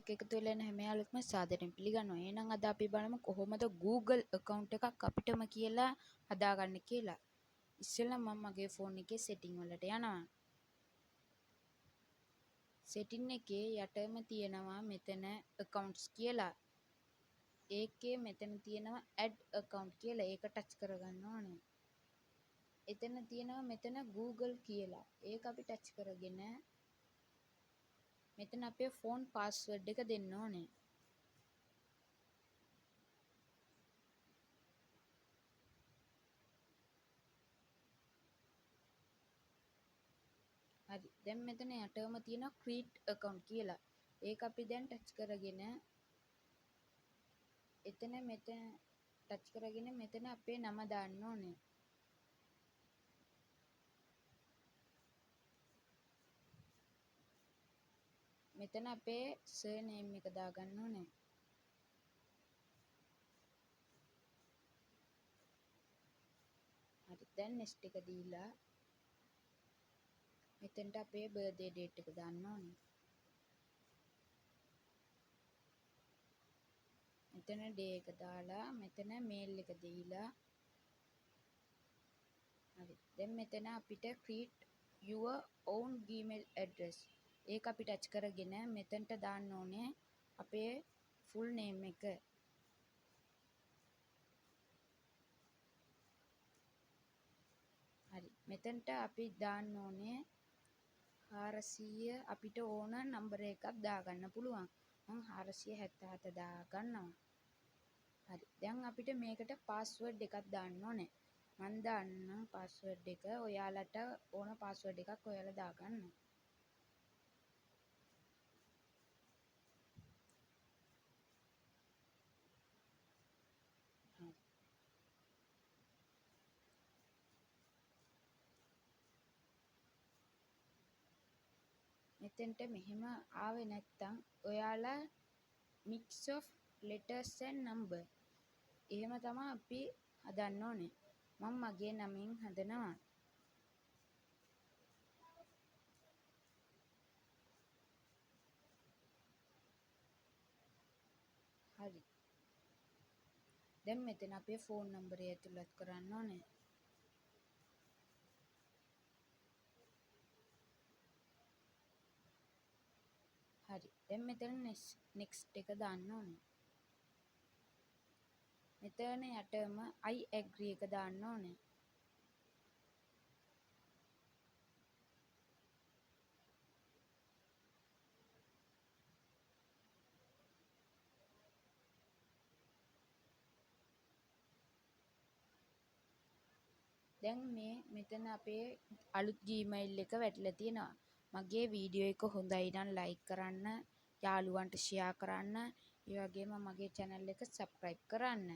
එක්ක එකතු වෙලා ඉන්න හැම යාළුවෙක්ම සාදරයෙන් පිළිගන්නවා. එහෙනම් අද අපි බලමු කොහොමද Google account එකක් අපිටම කියලා හදාගන්න කියලා. ඉස්සෙල්ලා මම මගේ ෆෝන් එකේ setting වලට යනවා. setting එකේ යටම තියෙනවා මෙතන accounts කියලා. ඒකේ මෙතන තියෙනවා add account කියලා. ඒක ටච් කරගන්න ඕනේ. එතන තියෙනවා මෙතන Google කියලා. ඒක අපි ටච් කරගෙන මෙතන අපේ ෆෝන් පාස්වර්ඩ් එක දෙන්න ඕනේ. හරි. දැන් මෙතන යටම තියෙනවා create account කියලා. ඒක අපි දැන් ටච් කරගෙන මෙතන ටච් කරගෙන මෙතන අපේ නම දාන්න ඕනේ. මෙතන අපේ surname එක දාගන්න ඕනේ. හරි. දැන් next එක දීලා මෙතනට අපේ birthday date එක දාන්න ඕනේ. මෙතන day එක දාලා මෙතන mail එක දීලා හරි. දැන් මෙතන අපිට create your own Gmail address. ඒක අපි ටච් කරගෙන මෙතනට දාන්න ඕනේ අපේ full name එක. හරි. මෙතනට අපි දාන්න ඕනේ 400 අපිට ඕන නම්බර එකක් දාගන්න පුළුවන්. මම 477 දාගන්නවා. හරි. දැන් අපිට මේකට පාස්වර්ඩ් එකක් දාන්න ඕනේ. මම දාන්නම් පාස්වර්ඩ් එක. ඔයාලට ඕන පාස්වර්ඩ් එකක් ඔයාලා දාගන්න. හරි. මෙතෙන්ට මෙහෙම ආවේ නැත්තම් ඔයාලා mix of letters and number එහෙම තමයි අපි හදන්න ඕනේ. මම මගේ නමින් හදනවා. හරි. දැන් මෙතන අපේ ෆෝන් නම්බරය ඇතුළත් කරන්න ඕනේ. හරි. දැන් මෙතන next එක දාන්න ඕනේ. මෙතන යටම I agree එක දාන්න ඕනේ. දැන් මෙතන අපේ අලුත් Gmail එක වැටිලා තියෙනවා. මගේ වීඩියෝ එක හොඳයි නම් like කරන්න, යාළුවන්ට share කරන්න, ඒ වගේම මගේ channel එක subscribe කරන්න.